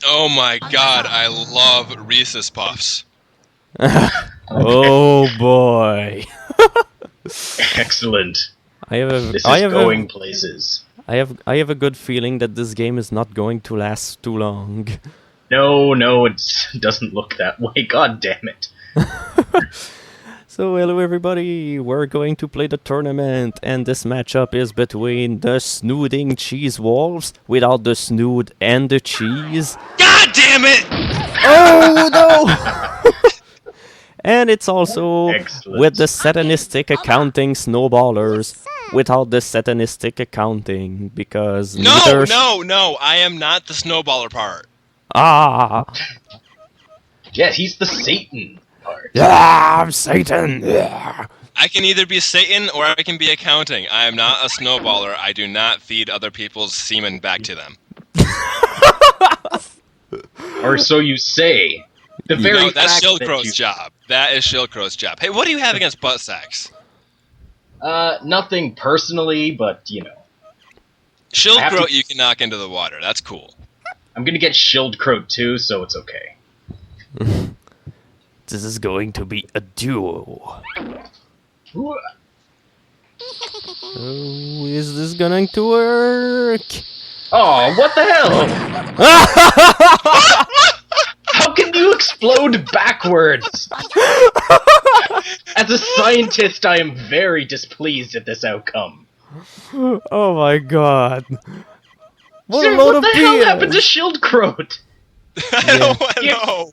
Oh my god, I love Reese's Puffs. Oh boy. Excellent. I have a, This I is have going a, places. I have a good feeling that this game is not going to last too long. No, it doesn't look that way. God damn it. So hello everybody, we're going to play the tournament, and this matchup is between the snooding cheese wolves without the snood and the cheese. God damn it! Oh no! And it's also Excellent. with the satanistic accounting snowballers without the satanistic accounting, because No, neither no, I am not the snowballer part. Ah! Yeah, he's the Satan part. Yeah, I'm Satan! Yeah. I can either be Satan or I can be accounting. I am not a snowballer. I do not feed other people's semen back to them. Or so you say. The very No, that's fact that Shilkrow's you... job. That is Shilkrow's job. Hey, what do you have against butt sex? Nothing personally, but, you know. Shilkrow you can knock into the water. That's cool. I'm gonna get Shildcroat too, so it's okay. This is going to be a duo. Ooh, Oh, is this going to work? oh, what the hell? How can you explode backwards? As a scientist, I am very displeased at this outcome. Oh my god. What Sir, a load what of the hell happened to BS. Shildcroat? I don't know.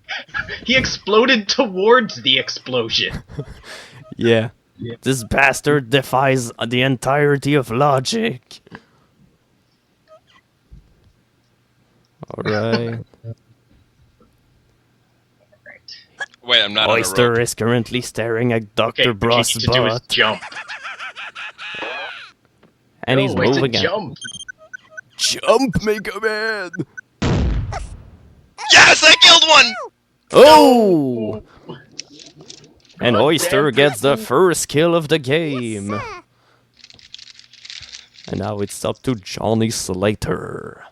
He exploded towards the explosion. Yeah. This bastard defies the entirety of logic. Alright. Wait, I'm not on a Oyster rope. is currently staring at Okay, Dr. what you Bross' need to do is butt. jump. And he's No, it's a moving out. jump. Jump, Mega Man! Yes, I killed one! Oh! And God Oyster damn gets the it. first kill of the game. And now it's up to Johnny Slater.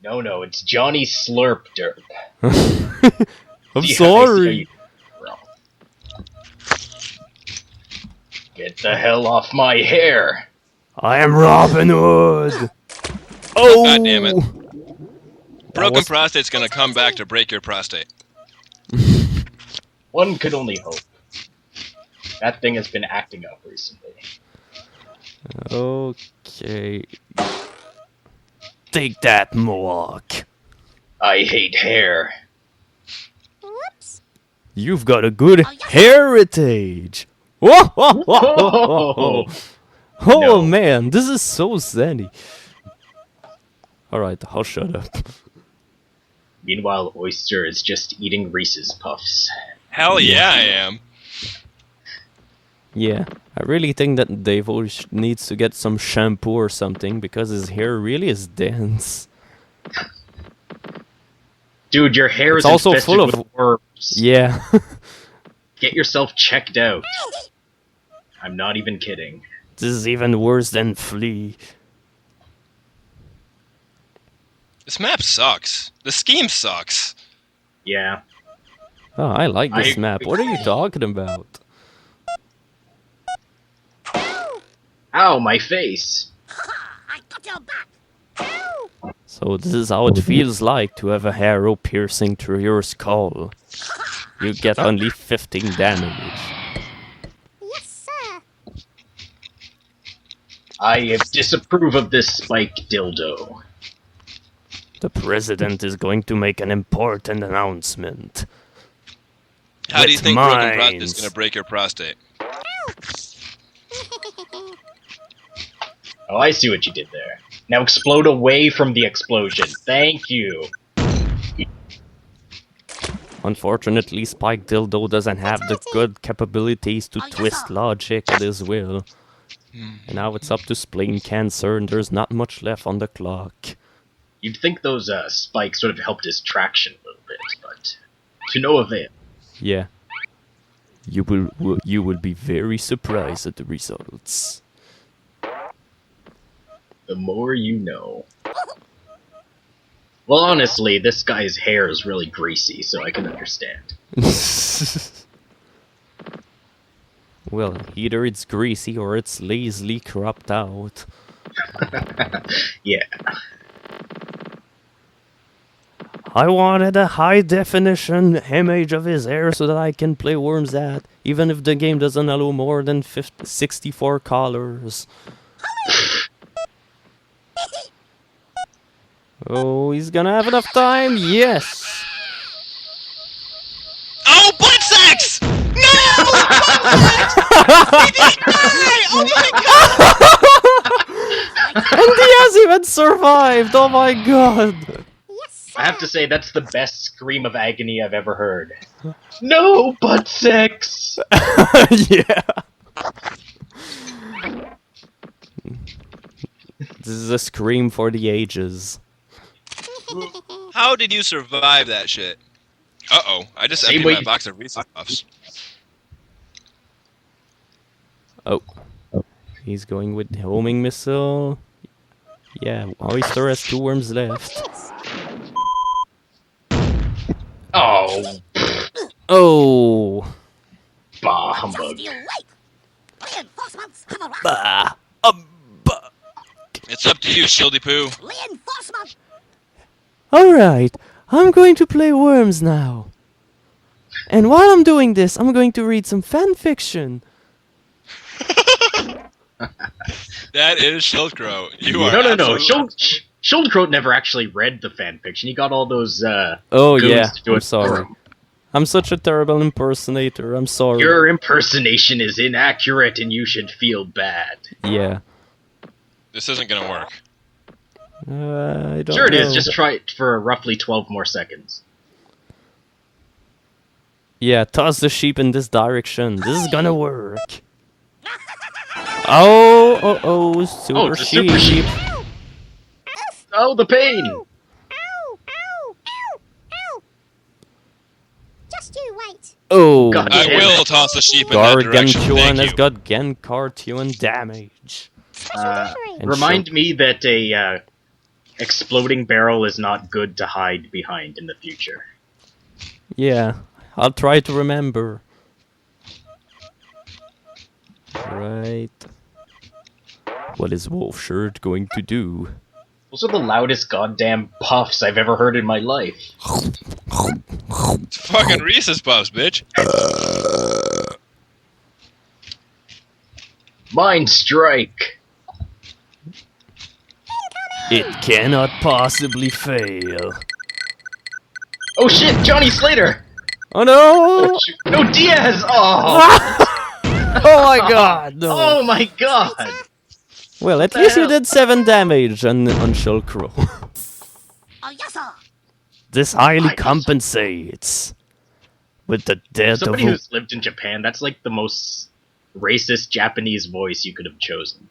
No, it's Johnny Slurp Derp. I'm Yeah, I sorry. see how you- Get the hell off my hair! I am Robin Hood. Oh! God damn it. Broken was- prostate's gonna come back to break your prostate. One could only hope. That thing has been acting up recently. Okay. Take that, Mohawk. I hate hair. You've got a good heritage. Whoa, whoa, whoa, whoa, whoa. Oh No. man, this is so zany. Alright, I'll shut up. Meanwhile, Oyster is just eating Reese's Puffs. Hell yeah, I am. Yeah, I really think that Dave needs to get some shampoo or something because his hair really is dense. Dude, your hair It's is also infested full of- with worms. Yeah. Get yourself checked out. I'm not even kidding. This is even worse than Flea. This map sucks. The scheme sucks. Yeah. Oh, I like this I- map. What are you talking about? Ow, my face. I got your back. So this is how it feels like to have a arrow piercing through your skull. You get only 15 damage. Yes, sir. I disapprove of this spike dildo. The president is going to make an important announcement. How do you With think broken prostate mines. is gonna break your prostate? Oh, I see what you did there. Now explode away from the explosion. Thank you. Unfortunately, Spike Dildo doesn't have the good capabilities to twist logic at his will. And now it's up to Spleen Cancer, and there's not much left on the clock. You'd think those spikes would have helped his traction a little bit, but to no avail. Yeah. You will be very surprised at the results. The more you know. Well, honestly, this guy's hair is really greasy, so I can understand. Well, either it's greasy or it's lazily cropped out. Yeah. I wanted a high definition image of his hair so that I can play Worms at, even if the game doesn't allow more than 64 colors. Oh, he's gonna have enough time? Yes! Oh, butt sex! No! Butt sex! He did die! Oh my god! And he has even survived! Oh my god! Yes, sir. I have to say, that's the best scream of agony I've ever heard. No butt sex! Yeah! This is a scream for the ages. How did you survive that shit? Uh-oh, I just Same emptied way my you- box of Reese's Puffs. Oh. He's going with the homing missile. Yeah, Oyster has 2 worms left. Oh, Oh! bah, Just humbug. you wait. Reinforcements have arrived. Bah! It's up to you, Shildy Poo. Reinforcements. Alright, I'm going to play Worms now. And while I'm doing this, I'm going to read some fan fiction. That is Shildcrow. You are No. absolutely- Schildkrot never actually read the fanfiction. He got all those, Oh goons yeah, to do I'm it for sorry. him. I'm such a terrible impersonator, I'm sorry. Your impersonation is inaccurate and you should feel bad. Yeah. This isn't gonna work. I don't Sure it know. is, just try it for roughly 12 more seconds. Yeah, toss the sheep in this direction. This is gonna work. Oh, super it's a sheep. super sheep. Oh, the pain! Ow, ow, ow, ow. Just you wait. Oh, God I damn will it. toss the sheep in that direction. Gargantuan Thank has you. got Genkartuan damage. And Remind me that a exploding barrel is not good to hide behind in the future. Yeah, I'll try to remember. Right. What is Wolfshirt going to do? Those are the loudest goddamn puffs I've ever heard in my life. It's fucking Reese's Puffs, bitch. Mind strike! It cannot possibly fail. Oh shit, Johnny Slater! Oh no! Oh, shoot. No, Diaz! Oh! Oh my god, no. Oh my god! Well, at the least you hell? did 7 damage on Shulkro. Oh, yes, sir. This highly I guess so. compensates. With the death Somebody of... who's lived in Japan, that's like the most racist Japanese voice you could have chosen.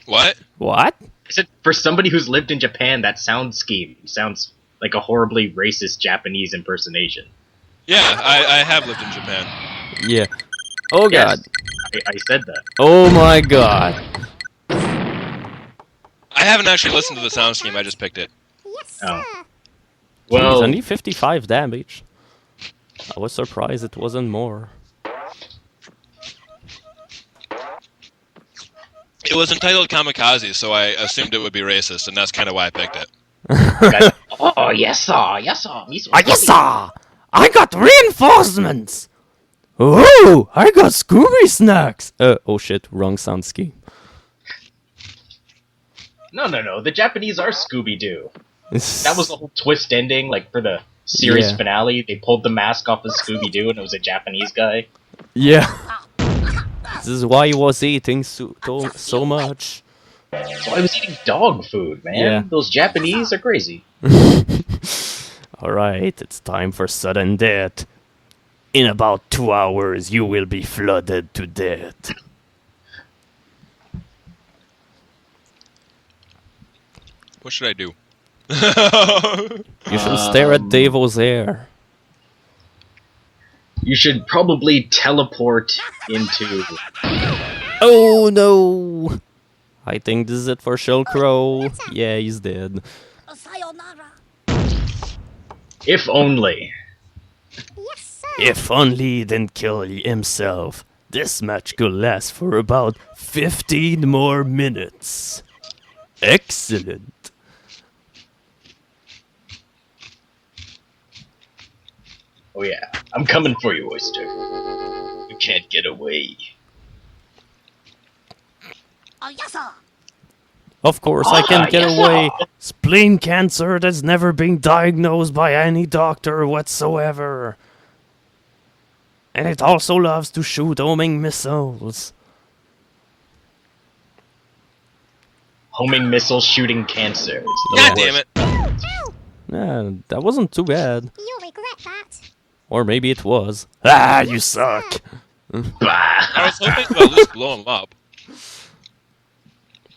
What? What? I said, for somebody who's lived in Japan, that sound scheme sounds like a horribly racist Japanese impersonation. Yeah, I have lived in Japan. Yeah. Oh god. Yes, I said that. Oh my god. I haven't actually listened to the sound scheme, I just picked it. Yes, Oh. sir. Well, Well, only 55 damage. I was surprised it wasn't more. It was entitled Kamikaze, so I assumed it would be racist, and that's kind of why I picked it. oh yes sir, yes sir, me so Yes, sir! I got reinforcements! Oh, I got Scooby snacks! Oh shit, wrong sound scheme. No, the Japanese are Scooby-Doo. That was the whole twist ending, like, for the series Yeah. finale. They pulled the mask off of Scooby-Doo and it was a Japanese guy. Yeah. This is why he was eating so much. So I was eating dog food, man. Yeah. Those Japanese are crazy. Alright, it's time for sudden death. In about 2 hours, you will be flooded to death. What should I do? You should stare at Devo's hair. You should probably teleport into... Oh no! I think this is it for Shellcrow. Yeah, he's dead. Sayonara. Sayonara. If only. Yes, sir. If only he didn't kill himself, this match could last for about 15 more minutes. Excellent. Oh yeah, I'm coming for you, Oyster. You can't get away. Oh, yes, sir. Of course, I can get yes, away. Spleen cancer that's never been diagnosed by any doctor whatsoever. And it also loves to shoot homing missiles. Homing missile shooting cancer. It's the God worst. damn it! Ow. Yeah, that wasn't too bad. You'll regret that. Or maybe it was. Ah, you suck. I Bah. was hoping to at least blow him up.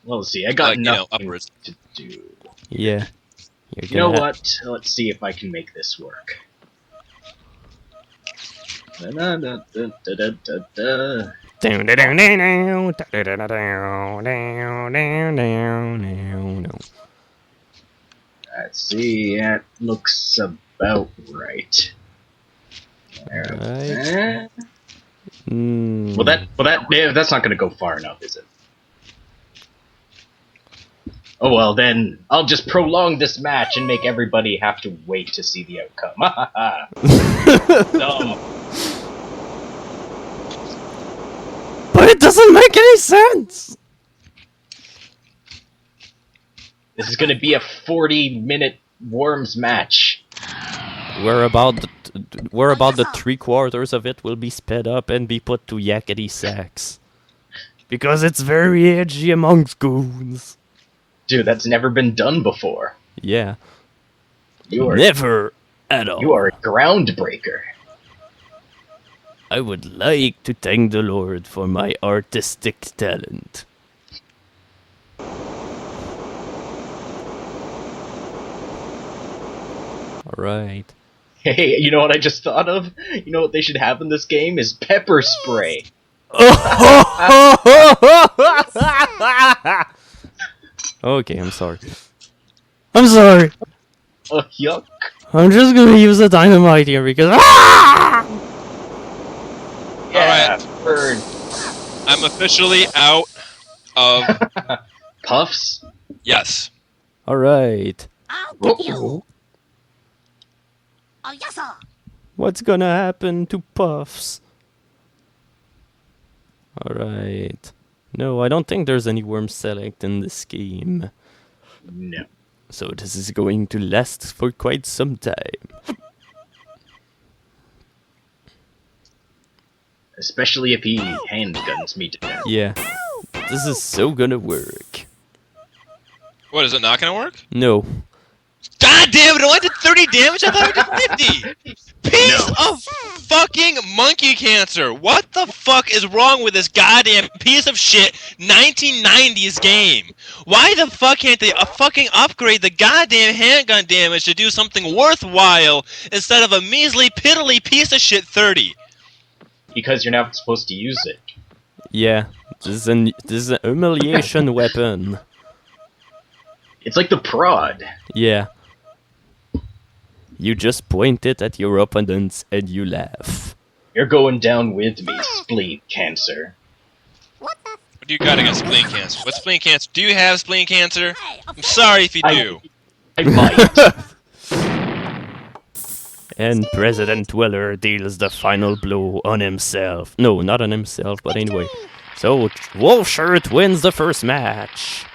Well, see, I got Like, you know, nothing upwards. to do. Yeah. You know what? Let's see if I can make this work. Da-da-da-da-da-da-da. Let's see, that looks about right. Right. Well, that's not gonna go far enough, is it? Oh well, then I'll just prolong this match and make everybody have to wait to see the outcome. Dumb. But it doesn't make any sense. This is gonna be a 40-minute Worms match. Where about the 3/4 of it will be sped up and be put to yakety sax. Because it's very edgy amongst goons. Dude, that's never been done before. Yeah. You are Never at all. you are a groundbreaker. I would like to thank the Lord for my artistic talent. Alright. Hey, you know what I just thought of? You know what they should have in this game is pepper spray. Okay, I'm sorry. I'm sorry. Oh, yuck. I'm just gonna use the dynamite here because. Ah! Yeah, Alright. burn. I'm officially out of. Puffs? Yes. Alright. I'll get you. Oh, yes, sir. What's gonna happen to Puffs? Alright. No, I don't think there's any worm select in this game. No. So this is going to last for quite some time. Especially if he handguns me to death. Yeah. This is so gonna work. What, is it not gonna work? No. God damn it! I only did 30 damage. I thought I did 50. Piece of fucking monkey cancer. What the fuck is wrong with this goddamn piece of shit 1990s game? Why the fuck can't they fucking upgrade the goddamn handgun damage to do something worthwhile instead of a measly, piddly piece of shit 30? Because you're not supposed to use it. Yeah. This is an humiliation weapon. It's like the prod. Yeah. You just point it at your opponents and you laugh. You're going down with me, spleen cancer. What the? What do you got against spleen cancer? What spleen cancer? Do you have spleen cancer? Hey, I'm sorry if you do. I might. And President Weller deals the final blow on himself. No, not on himself, but anyway. So, Wolfshirt wins the first match.